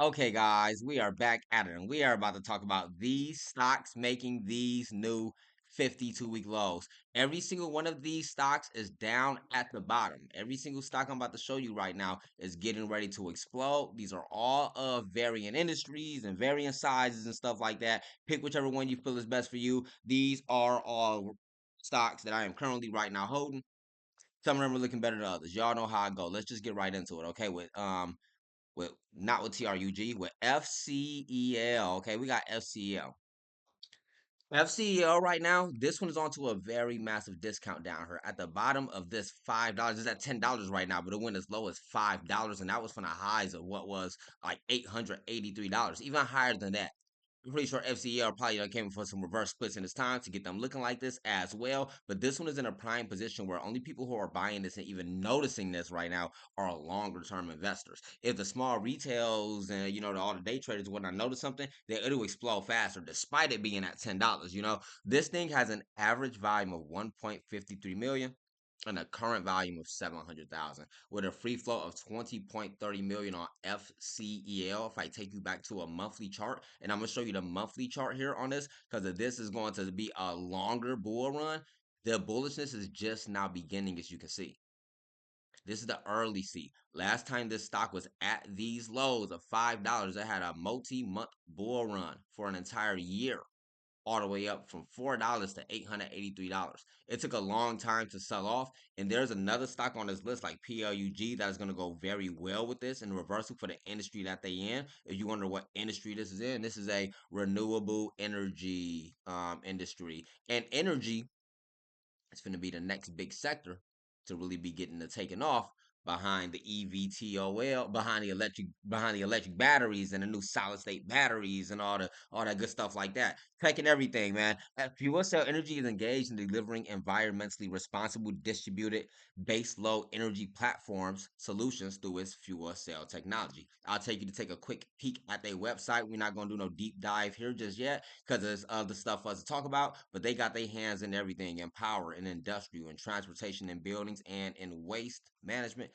Okay, guys, we are back at it, and we are about to talk about these stocks making these new 52-week lows. Every single one of these stocks is down at the bottom. Every single stock I'm about to show you right now is getting ready to explode. These are all of varying industries and varying sizes and stuff like that. Pick whichever one you feel is best for you. These are all stocks that I am currently right now holding. Some of them are looking better than others. Y'all know how I go. Let's just get right into it, okay? With not with TRUG, with FCEL. Okay, we got FCEL. FCEL right now, this one is onto a very massive discount down here. At the bottom of this $5, it's at $10 right now, but it went as low as $5, and that was from the highs of what was like $883, even higher than that. I'm pretty sure FCL probably done came for some reverse splits in this time to get them looking like this as well. But this one is in a prime position where only people who are buying this and even noticing this right now are longer term investors. If the small retails and all the day traders would not notice something, then it'll explode faster, despite it being at $10. This thing has an average volume of 1.53 million and a current volume of 700,000 with a free flow of 20.30 million on FCEL. If I take you back to a monthly chart, and I'm going to show you the monthly chart here on this, because if this is going to be a longer bull run, the bullishness is just now beginning, as you can see. This is the early C. Last time this stock was at these lows of $5, it had a multi-month bull run for an entire year, all the way up from $4 to $883. It took a long time to sell off, and there's another stock on this list like PLUG that is going to go very well with this in reversal for the industry that they in. If you wonder what industry this is in, this is a renewable energy industry, and energy it's going to be the next big sector to really be getting the taking off behind the EVTOL, behind the electric batteries and the new solid state batteries and all that good stuff like that. Taking everything, man. Fuel Cell Energy is engaged in delivering environmentally responsible distributed base load energy platforms solutions through its fuel cell technology. I'll take you to take a quick peek at their website. We're not gonna do no deep dive here just yet because there's other stuff for us to talk about, but they got their hands in everything in power, in industrial, in transportation, in buildings, and in waste management.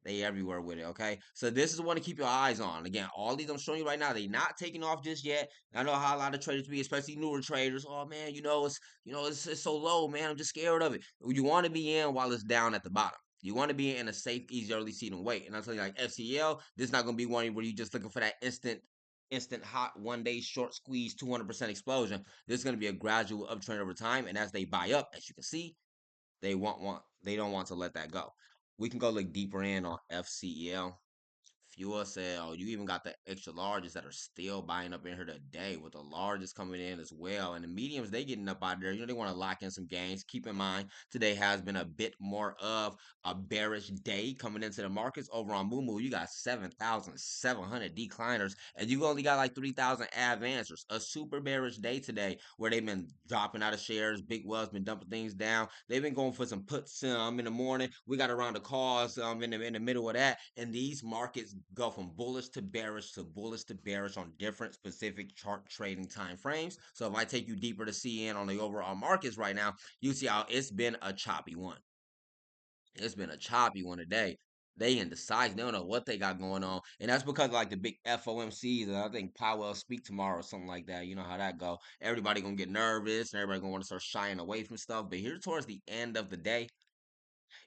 They everywhere with it, okay? So this is one to keep your eyes on. Again, all these I'm showing you right now, they not taking off just yet. I know how a lot of traders be, especially newer traders. Oh man, it's so low, man. I'm just scared of it. You want to be in while it's down at the bottom. You want to be in a safe, easy early seat and wait. And I'll tell you, like FCL, this is not gonna be one where you're just looking for that instant hot 1 day short squeeze 200% explosion. This is going to be a gradual uptrend over time, and as they buy up, as you can see, they don't want to let that go. We can go look deeper in on FCEL. Fuel cell. You even got the extra larges that are still buying up in here today, with the largest coming in as well. And the mediums, they getting up out of there. They want to lock in some gains. Keep in mind, today has been a bit more of a bearish day coming into the markets. Over on Moomoo, you got 7,700 decliners, and you only got like 3,000 advancers. A super bearish day today where they've been dropping out of shares. Big Wells been dumping things down. They've been going for some puts in the morning. We got around the calls in the middle of that, and these markets go from bullish to bearish to bullish to bearish on different specific chart trading time frames. So if I take you deeper to see in on the overall markets right now, you see how it's been a choppy one. It's been a choppy one today. They indecisive. They don't know what they got going on, and that's because like the big FOMCs. And I think Powell speak tomorrow or something like that. You know how that go. Everybody gonna get nervous, and everybody gonna want to start shying away from stuff. But here towards the end of the day,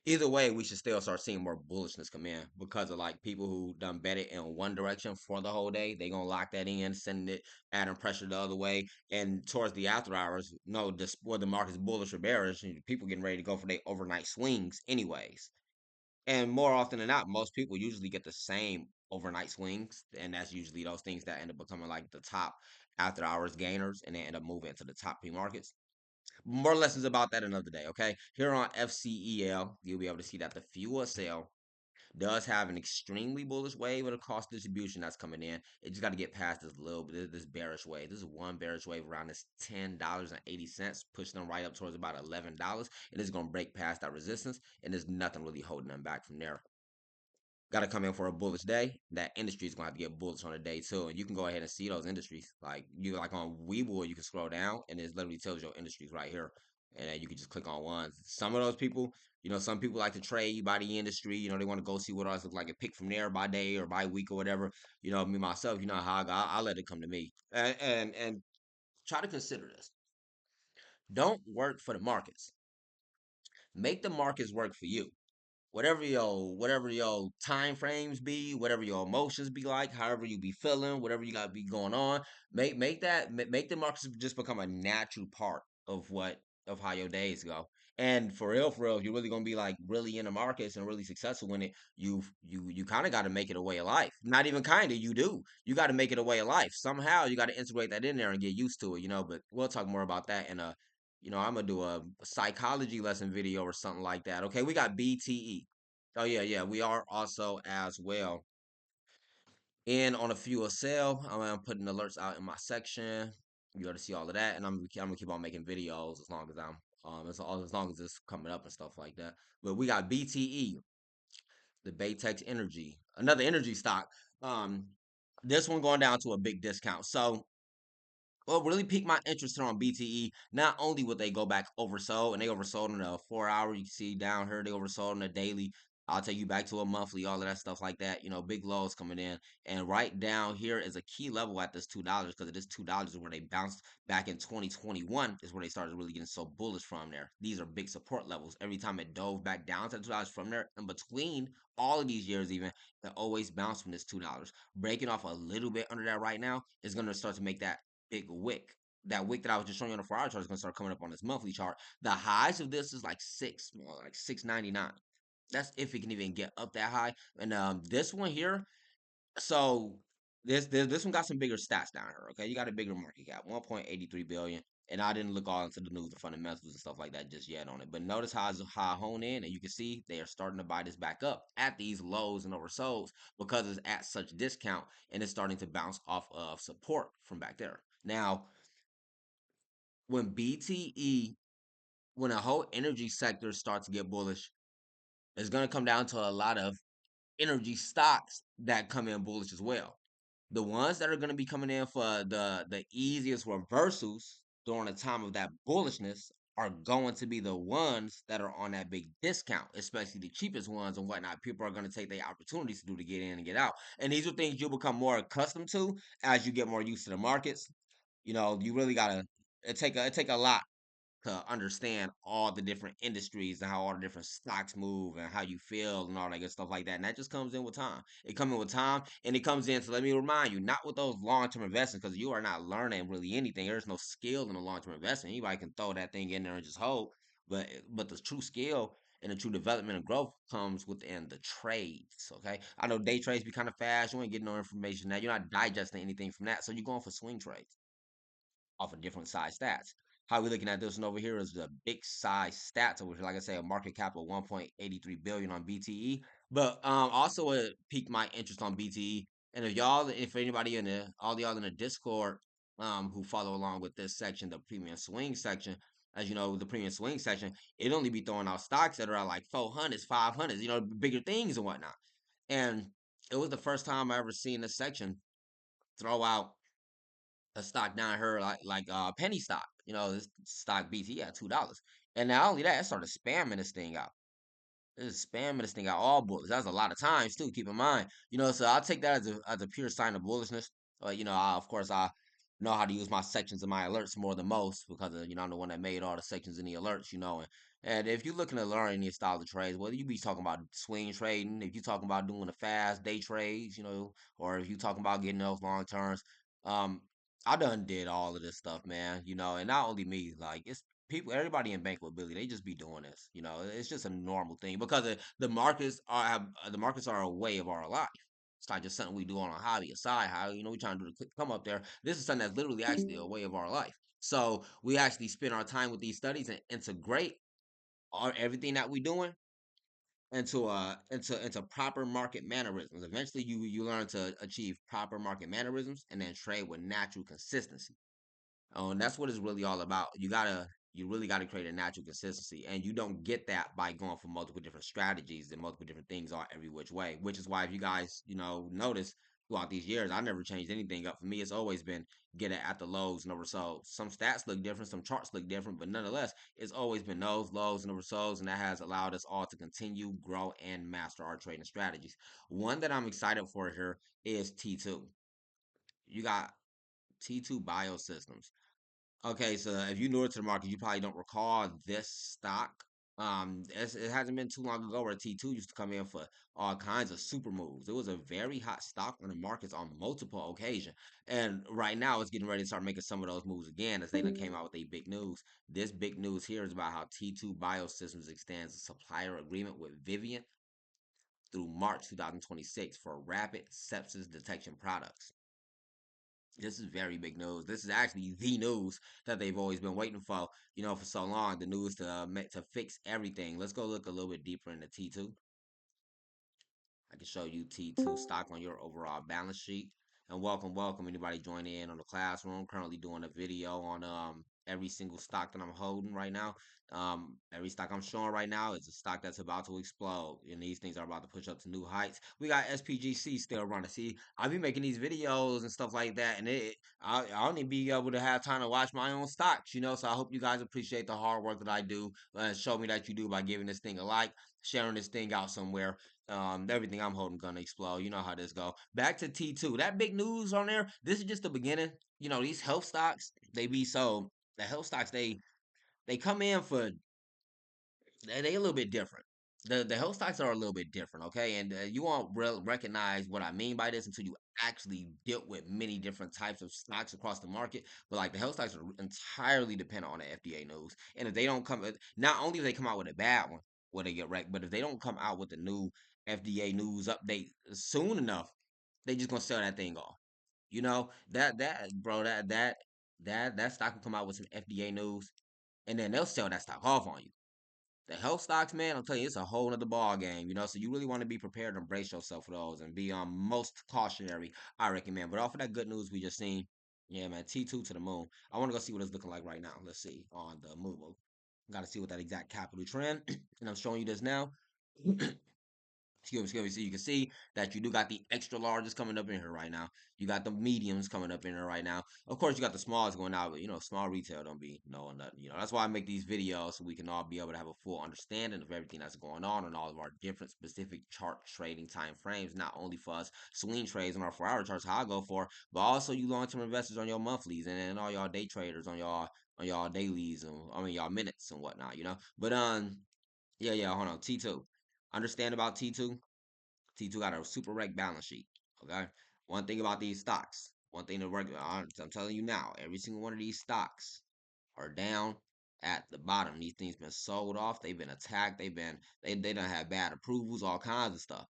either way, we should still start seeing more bullishness come in because of like people who done bet it in one direction for the whole day. They gonna lock that in, sending it, adding pressure the other way. And towards the after hours, no, this whether the market's bullish or bearish, people getting ready to go for their overnight swings, anyways. And more often than not, most people usually get the same overnight swings, and that's usually those things that end up becoming like the top after hours gainers, and they end up moving to the top pre markets. More lessons about that another day, okay? Here on FCEL, you'll be able to see that the fuel cell does have an extremely bullish wave of the cost distribution that's coming in. It just got to get past this little bit, this bearish wave. This is one bearish wave around this $10.80, pushing them right up towards about $11. And it's going to break past that resistance, and there's nothing really holding them back from there. Got to come in for a bullish day. That industry is going to have to get bullish on a day too, and you can go ahead and see those industries. Like on Webull, you can scroll down, and it literally tells your industries right here. and then you can just click on one. Some of those people, some people like to trade by the industry. They want to go see what ours look like and pick from there by day or by week or whatever. Me myself, how I go, I'll let it come to me, and try to consider this. Don't work for the markets. Make the markets work for you. Whatever your time frames be, whatever your emotions be like, however you be feeling, whatever you got be going on, make the markets just become a natural part of how your days go. And for real, if you're really gonna be like really in the markets and really successful in it, you kind of got to make it a way of life. Not even kind of, you do. You got to make it a way of life. Somehow you got to integrate that in there and get used to it. But we'll talk more about that in a I'm gonna do a psychology lesson video or something like that. Okay, we got BTE. Oh yeah, yeah, we are also as well in on a fuel cell. I'm putting alerts out in my section. You got to see all of that, and I'm gonna keep on making videos as long as as long as it's coming up and stuff like that. But we got BTE, the Baytex Energy, another energy stock. Um, this one going down to a big discount. So what really piqued my interest on BTE, not only would they go back oversold, and they oversold in a 4 hour, you can see down here, they oversold in a daily. I'll take you back to a monthly, all of that stuff like that. Big lows coming in. And right down here is a key level at this $2 because it is $2 is where they bounced back in 2021 is where they started really getting so bullish from there. These are big support levels. Every time it dove back down to $2 from there, in between all of these years even, it always bounced from this $2. Breaking off a little bit under that right now is going to start to make that big wick. That wick that I was just showing you on the 4 hour chart is gonna start coming up on this monthly chart. The highs of this is like more like 6.99. That's if it can even get up that high. And this one here, so this one got some bigger stats down here. Okay, you got a bigger market cap, 1.83 billion. And I didn't look all into the news, the fundamentals and stuff like that just yet on it. But notice how I hone in, and you can see they are starting to buy this back up at these lows and oversolds because it's at such discount, and it's starting to bounce off of support from back there. Now, when BTE, when a whole energy sector starts to get bullish, it's going to come down to a lot of energy stocks that come in bullish as well. The ones that are going to be coming in for the easiest reversals during the time of that bullishness are going to be the ones that are on that big discount, especially the cheapest ones and whatnot. People are going to take their opportunities to do to get in and get out. And these are things you'll become more accustomed to as you get more used to the markets. You really gotta it take a lot to understand all the different industries and how all the different stocks move and how you feel and all that good stuff like that. And that just comes in with time. It comes in with time, and it comes in. So let me remind you, not with those long term investments, because you are not learning really anything. There's no skill in a long term investment. Anybody can throw that thing in there and just hope. But the true skill and the true development and growth comes within the trades. Okay, I know day trades be kind of fast. You ain't getting no information now. You're not digesting anything from that, so you're going for swing trades off of different size stats. How we looking at this one over here is the big size stats, which, like I say, a market cap of 1.83 billion on BTE. But also it piqued my interest on BTE. And if anybody in all y'all in the Discord, who follow along with this section, the premium swing section, as you know, the premium swing section, it only be throwing out stocks that are at like 400s, 500s, bigger things and whatnot. And it was the first time I ever seen this section throw out a stock down here like penny stock. This stock BT at $2. And not only that, it started spamming this thing out. It's spamming this thing out all bullets. That's a lot of times too. Keep in mind, so I'll take that as a pure sign of bullishness. Of course, I know how to use my sections and my alerts more than most because I'm the one that made all the sections and the alerts. And if you're looking to learn any style of trades, whether you be talking about swing trading, if you're talking about doing the fast day trades, or if you're talking about getting those long terms, um, I done did all of this stuff, man. And not only me, like it's people, everybody in bank with Billy, they just be doing this. It's just a normal thing because the markets are a way of our life. It's not just something we do on a hobby, a side hobby. We trying to do the come up there. This is something that's literally actually a way of our life. So we actually spend our time with these studies and integrate everything that we doing into proper market mannerisms. Eventually, you learn to achieve proper market mannerisms and then trade with natural consistency. And that's what it's really all about. You really gotta create a natural consistency, and you don't get that by going for multiple different strategies and multiple different things all every which way. Which is why if you guys notice, throughout these years. I never changed anything up. For me, it's always been get it at the lows and oversold. Some stats look different, some charts look different, but nonetheless, it's always been those lows and oversolds, and that has allowed us all to continue, grow, and master our trading strategies. One that I'm excited for here is T2. You got T2 Biosystems. Okay, so if you're newer to the market, you probably don't recall this stock. It hasn't been too long ago where T2 used to come in for all kinds of super moves. It was a very hot stock on the markets on multiple occasions. And right now it's getting ready to start making some of those moves again as they done came out with a big news. This big news here is about how T2 Biosystems extends a supplier agreement with Vivian through March 2026 for rapid sepsis detection products. This is very big news. This is actually the news that they've always been waiting for, for so long. The news to fix everything. Let's go look a little bit deeper into T2. I can show you T2 stock on your overall balance sheet. And welcome anybody joining in on the classroom. Currently doing a video on every single stock that I'm holding right now. Every stock I'm showing right now is a stock that's about to explode, and these things are about to push up to new heights. We got SPGC still running. See, I'll be making these videos and stuff like that, and I only be able to have time to watch my own stocks, So I hope you guys appreciate the hard work that I do. Show me that you do by giving this thing a like, sharing this thing out somewhere. Everything I'm holding gonna explode. You know how this go. Back to T2. That big news on there. This is just the beginning. These health stocks, they be so the health stocks they come in for they a little bit different. The health stocks are a little bit different, okay? And you won't recognize what I mean by this until you actually deal with many different types of stocks across the market. But like the health stocks are entirely dependent on the FDA news, and if they don't come, not only if they come out with a bad one, where they get wrecked, but if they don't come out with the new FDA news update soon enough, they just gonna sell that thing off. That bro, that stock will come out with some FDA news, and then they'll sell that stock off on you. The health stocks, man, I'm telling you, it's a whole nother ball game. So you really want to be prepared to brace yourself for those and be most cautionary, I recommend. But off of that good news we just seen, yeah, man, T2 to the moon. I want to go see what it's looking like right now. Let's see on the move. Got to see what that exact capital trend, and I'm showing you this now. Excuse me. So you can see that you do got the extra larges coming up in here right now. You got the mediums coming up in here right now. Of course, you got the smalls going out, but small retail don't be knowing nothing. That's why I make these videos so we can all be able to have a full understanding of everything that's going on and all of our different specific chart trading time frames. Not only for us swing trades on our 4-hour charts, how I go for, but also you long-term investors on your monthlies and all y'all day traders on y'all dailies and y'all minutes and whatnot. But yeah. Hold on, T2. Understand about T2? T2 got a super wreck balance sheet. Okay. One thing about these stocks, one thing to work on, I'm telling you now, every single one of these stocks are down at the bottom. These things been sold off. They've been attacked. They don't have bad approvals, all kinds of stuff.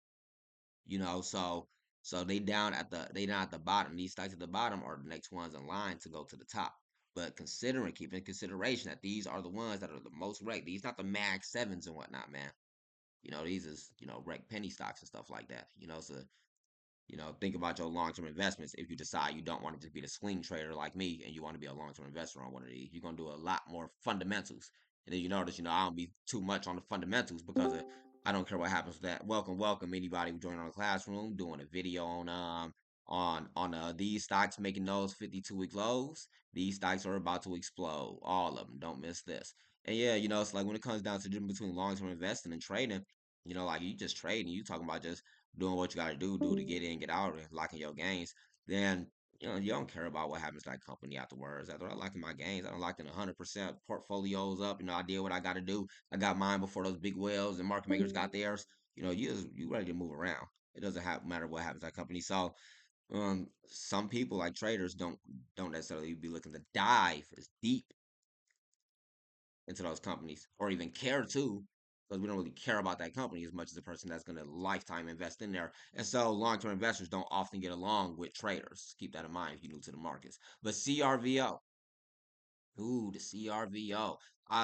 So they down at the bottom. These stocks at the bottom are the next ones in line to go to the top. But keep in consideration that these are the ones that are the most wrecked. These not the Mag sevens and whatnot, man. These is, wreck penny stocks and stuff like that. So, think about your long term investments. If you decide you don't want to just be the swing trader like me and you want to be a long term investor on one of these, you're gonna do a lot more fundamentals. And then you notice, I don't be too much on the fundamentals because I don't care what happens with that. Welcome anybody who joined our classroom, doing a video on these stocks making those 52-week lows. These stocks are about to explode. All of them. Don't miss this. And yeah, it's like when it comes down to the difference between long term investing and trading, like you just trading, you talking about just doing what you got to do to get in, get out, and locking your gains, then you don't care about what happens to that company afterwards. After I locking my gains, I don't locked in 100% portfolios up. I did what I got to do. I got mine before those big whales and market makers got theirs. You ready to move around. It doesn't matter what happens to that company. So some people like traders don't necessarily be looking to dive as deep into those companies or even care to because we don't really care about that company as much as the person that's going to lifetime invest in there. And so long-term investors don't often get along with traders. Keep that in mind if you're new to the markets. But CRVO, ooh, the CRVO.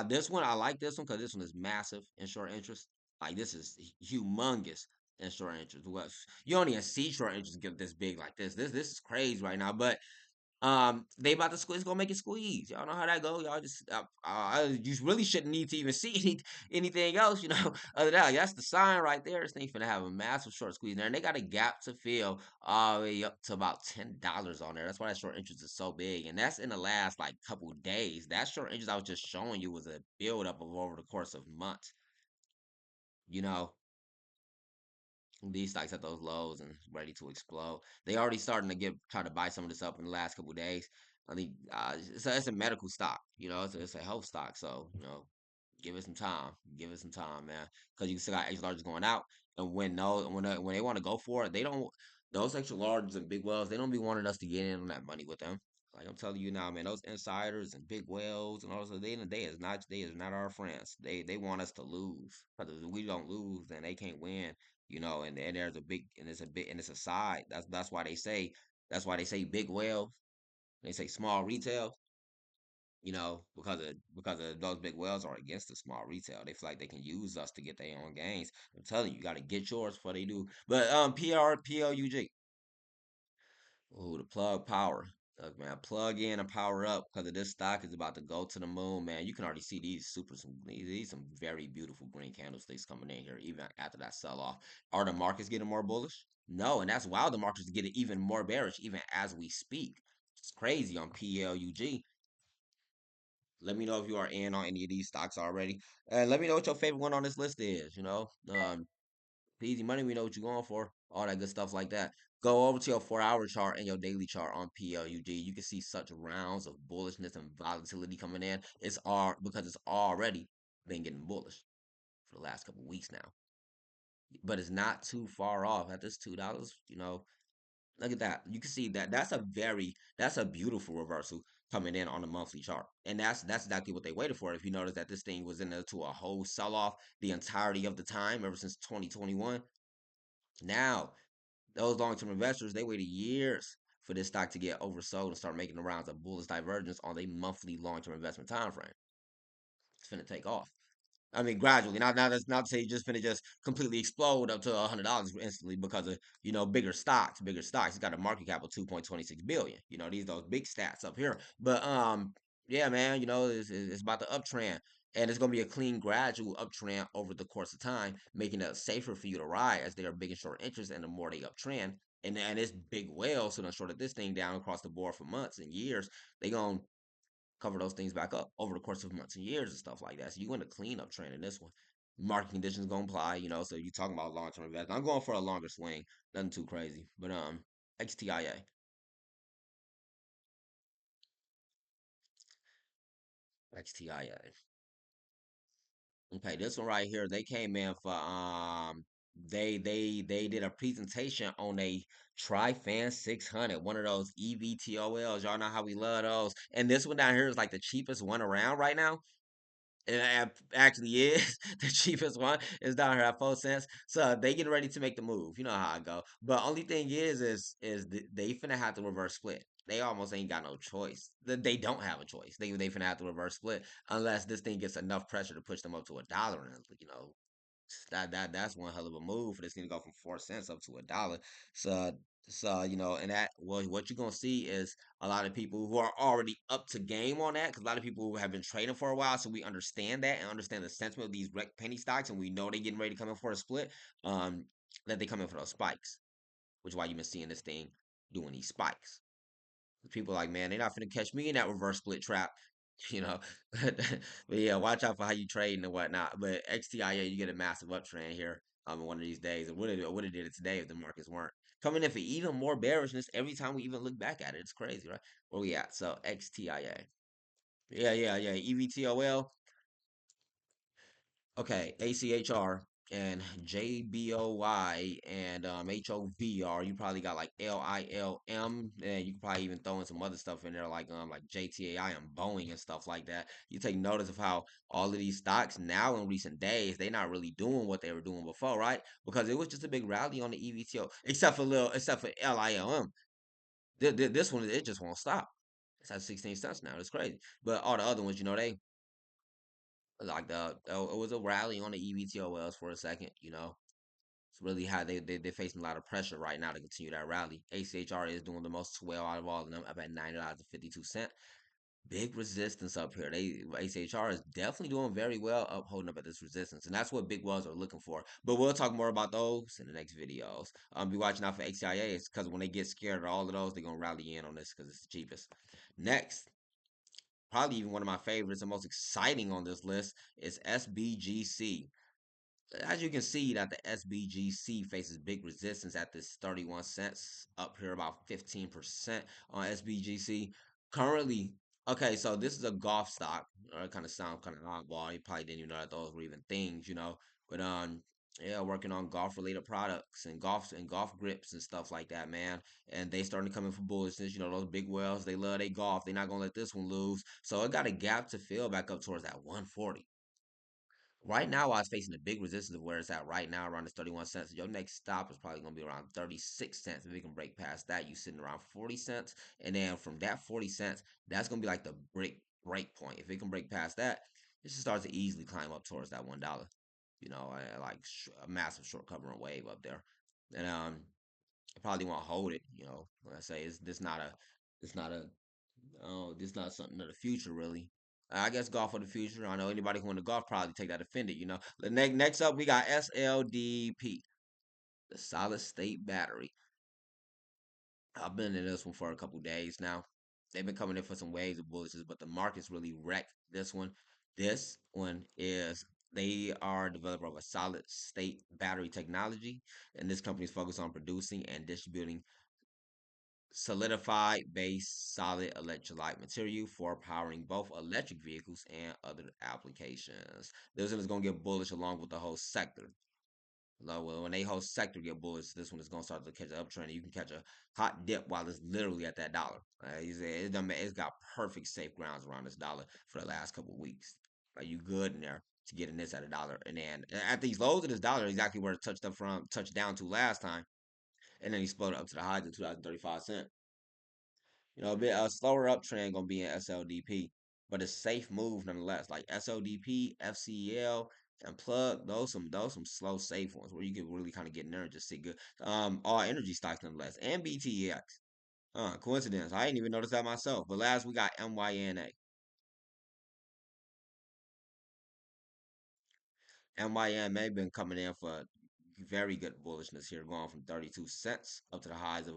This one I like this one because this one is massive in short interest. Like this is humongous in short interest. Well, you don't even see short interest get this big like this. This is crazy right now. But They about to squeeze, gonna make it squeeze. Y'all know how that go. Y'all just, you really shouldn't need to even see anything else, other than that. Like, that's the sign right there. This thing finna have a massive short squeeze in there, and they got a gap to fill all the way up to about $10 on there. That's why that short interest is so big, and that's in the last like couple days. That short interest I was just showing you was a build up of over the course of months. You know, these stocks at those lows and ready to explode. They already starting to try to buy some of this up in the last couple of days. I think it's a medical stock, it's a health stock. So give it some time, give it some time, man, because you still got extra larges going out, and when they want to go for it, they don't. Those extra larges and big wells, they don't be wanting us to get in on that money with them. Like I'm telling you now, man, those insiders and big whales and all those, they is not our friends. They want us to lose. Because if we don't lose, then they can't win. And there's a big and it's a bit and it's a side. That's why they say big whales. They say small retail. Because of those big whales are against the small retail. They feel like they can use us to get their own gains. I'm telling you, you got to get yours before they do. But PLUG. Ooh, the plug power. Look, man, plug in and power up because of this stock is about to go to the moon, man. You can already see these some very beautiful green candlesticks coming in here, even after that sell off. Are the markets getting more bullish? No, and that's why the markets are getting even more bearish, even as we speak. It's crazy on PLUG. Let me know if you are in on any of these stocks already. And let me know what your favorite one on this list is. Easy money, we know what you're going for. All that good stuff like that. Go over to your 4 hour chart and your daily chart on PLUG. You can see such rounds of bullishness and volatility coming in. It's all because it's already been getting bullish for the last couple weeks now. But it's not too far off at this $2. Look at that. You can see that that's a beautiful reversal coming in on the monthly chart. And that's exactly what they waited for. If you notice that this thing was in there to a whole sell off the entirety of the time ever since 2021. Now, those long term investors, they waited years for this stock to get oversold and start making the rounds of bullish divergence on a monthly long term investment time frame. It's finna take off. I mean, gradually. Now that's not to say you just finna just completely explode up to $100 instantly because of bigger stocks. Bigger stocks. It's got a market cap of 2.26 billion. These those big stats up here. But yeah, man. It's about the uptrend, and it's gonna be a clean, gradual uptrend over the course of time, making it safer for you to ride as they are big and short interest, and the more they uptrend. And it's big whales so done shorted this thing down across the board for months and years. They gonna cover those things back up over the course of months and years and stuff like that. So you want a cleanup trend in this one. Market conditions gonna apply, so you're talking about long term investment. I'm going for a longer swing, nothing too crazy. But XTIA. XTIA. Okay, this one right here, they came in for they did a presentation on a Trifan 600, one of those EVTOLs. Y'all know how we love those. And this one down here is like the cheapest one around right now. It actually is the cheapest one. It's down here at 4 cents. So they getting ready to make the move. You know how I go. But only thing is they finna have to reverse split. They almost ain't got no choice. They don't have a choice. They finna have to reverse split unless this thing gets enough pressure to push them up to $1. And that's one hell of a move for this thing to go from 4 cents up to $1. So and that what you're gonna see is a lot of people who are already up to game on that, because a lot of people who have been trading for a while, so we understand that and understand the sentiment of these penny stocks, and we know they're getting ready to come in for a split. Um, that they come in for those spikes, which is why you've been seeing this thing doing these spikes. People are like, man, they're not finna catch me in that reverse split trap. You know, but yeah, watch out for how you trade and whatnot. But XTIA, you get a massive uptrend here. One of these days, and would have did it today if the markets weren't coming in for even more bearishness every time we even look back at it. It's crazy, right? Where we at? So XTIA, yeah, EVTOL. Okay, ACHR and JBOY and HOVR. You probably got like LILM, and you can probably even throw in some other stuff in there like JTAI and Boeing and stuff like that. You take notice of how all of these stocks now in recent days they're not really doing what they were doing before, right? Because it was just a big rally on the EVTO, except for LILM. This one it just won't stop. It's at 16 cents now. It's crazy. But all the other ones, they like it was a rally on the EVTOLs for a second. It's really how they're facing a lot of pressure right now to continue that rally. ACHR is doing the most well out of all of them, up at $90.52. Big resistance up here. ACHR is definitely doing very well up holding up at this resistance, and that's what big wells are looking for. But we'll talk more about those in the next videos. Be watching out for XTIA because when they get scared of all of those, they're gonna rally in on this because it's the cheapest. Next, probably even one of my favorites and most exciting on this list is SBGC. As you can see that the SBGC faces big resistance at this 31 cents, up here about 15% on SBGC. Currently, okay, so this is a golf stock. It kind of sounds kind of oddball. You probably didn't even know that those were even things, But yeah, working on golf related products and golf grips and stuff like that, man. And they starting to come in for bullishness. Those big wells, they love they golf. They're not gonna let this one lose. So it got a gap to fill back up towards that 140. Right now, I was facing a big resistance of where it's at right now, around this 31 cents. Your next stop is probably going to be around 36 cents. If we can break past that, you sitting around 40 cents. And then from that 40 cents, that's going to be like the break point. If it can break past that, it should start to easily climb up towards that $1. Like a massive short covering wave up there. And I probably won't hold it. Like I say, it's not a oh, this not something of the future, really. I guess golf for the future. I know anybody who want to golf probably take that offended. The next up, we got SLDP, the solid state battery. I've been in this one for a couple days now. They've been coming in for some waves of bullishness, but the market's really wrecked this one. This one is they are a developer of a solid state battery technology, and this company is focused on producing and distributing solidified base solid electrolyte material for powering both electric vehicles and other applications. This one is going to get bullish along with the whole sector. Well, when they whole sector get bullish, this one is going to start to catch an uptrend. You can catch a hot dip while it's literally at that dollar. It's got perfect safe grounds around this dollar for the last couple of weeks. Like you good in there to get in this at a dollar, and then at these lows of this dollar, exactly where it touched down to last time, and then he exploded up to the highs of 2035 cents. A bit a slower uptrend gonna be in SLDP, but a safe move nonetheless. Like SLDP, FCEL, and plug those some slow safe ones where you can really kind of get in there and just sit good. All energy stocks nonetheless, and BTEX. Coincidence. I didn't even notice that myself. But last we got MYNA. MYNA been coming in for very good bullishness here, going from 32 cents up to the highs of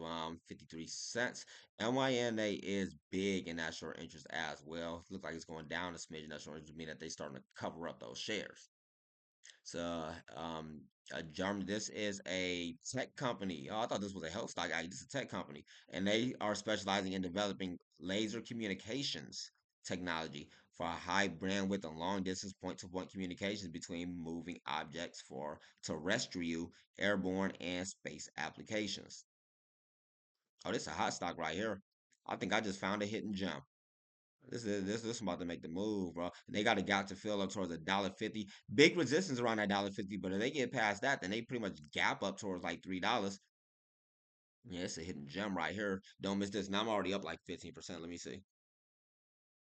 53 cents. MYNA is big in that short interest as well. Look like it's going down a smidge in that short interest, meaning that they starting to cover up those shares. So, German. This is a tech company. Oh, I thought this was a health stock. This is a tech company, and they are specializing in developing laser communications technology for high bandwidth and long distance point-to-point communications between moving objects for terrestrial, airborne, and space applications. Oh, this is a hot stock right here. I think I just found a hidden gem. This about to make the move, bro. And they got a gap to fill up towards $1.50. Big resistance around that $1.50, but if they get past that, then they pretty much gap up towards like $3. Yeah, it's a hidden gem right here. Don't miss this. And I'm already up like 15%. Let me see.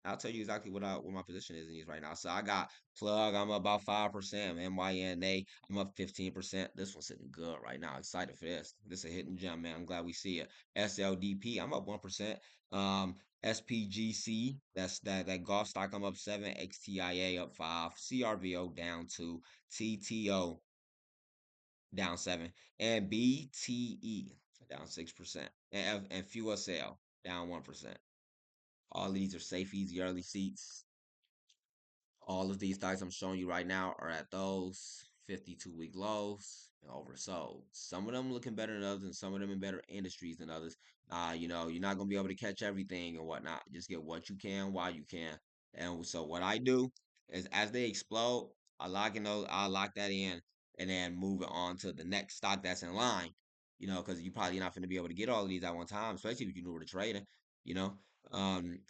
I'll tell you exactly what my position is in these right now. So I got plug, I'm up about 5%. MYNA, I'm up 15%. This one's sitting good right now. Excited for this. This is a hidden gem, man. I'm glad we see it. SLDP, I'm up 1%. SPGC, that's that golf stock, I'm up 7. XTIA up 5. CRVO down 2. TTO down 7. And BTE down 6%. And fuel cell down 1%. All these are safe, easy, early seats. All of these stocks I'm showing you right now are at those 52-week lows and oversold. Some of them looking better than others, and some of them in better industries than others. You're not gonna be able to catch everything and whatnot. Just get what you can while you can. And so what I do is as they explode, I lock that in and then move it on to the next stock that's in line. Because you probably not going to be able to get all of these at one time, especially if you're newer to trading. You know,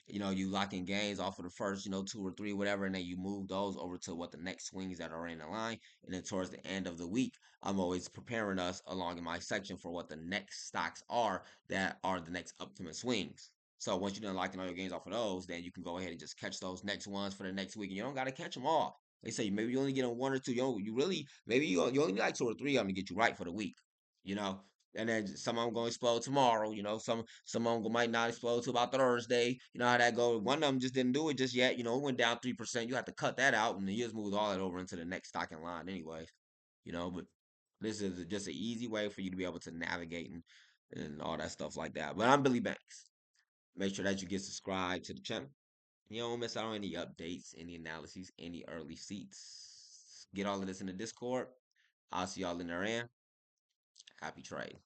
you lock in gains off of the first, 2 or 3, whatever, and then you move those over to what the next swings that are in the line. And then towards the end of the week, I'm always preparing us along in my section for what the next stocks are that are the next upcoming swings. So once you done locking all your gains off of those, then you can go ahead and just catch those next ones for the next week. And you don't got to catch them all. They say maybe you only get on one or two. You really maybe you only like two or three of them to get you right for the week. You know, and then some of them going to explode tomorrow. You know, some of them might not explode till about Thursday. You know how that goes. One of them just didn't do it just yet. You know, it went down 3%. You have to cut that out, and then you just move all that over into the next stock in line, anyways. You know, but this is just an easy way for you to be able to navigate and all that stuff like that. But I'm Billy Banks. Make sure that you get subscribed to the channel. You don't miss out on any updates, any analyses, any early seats. Get all of this in the Discord. I'll see y'all in there. Happy trade.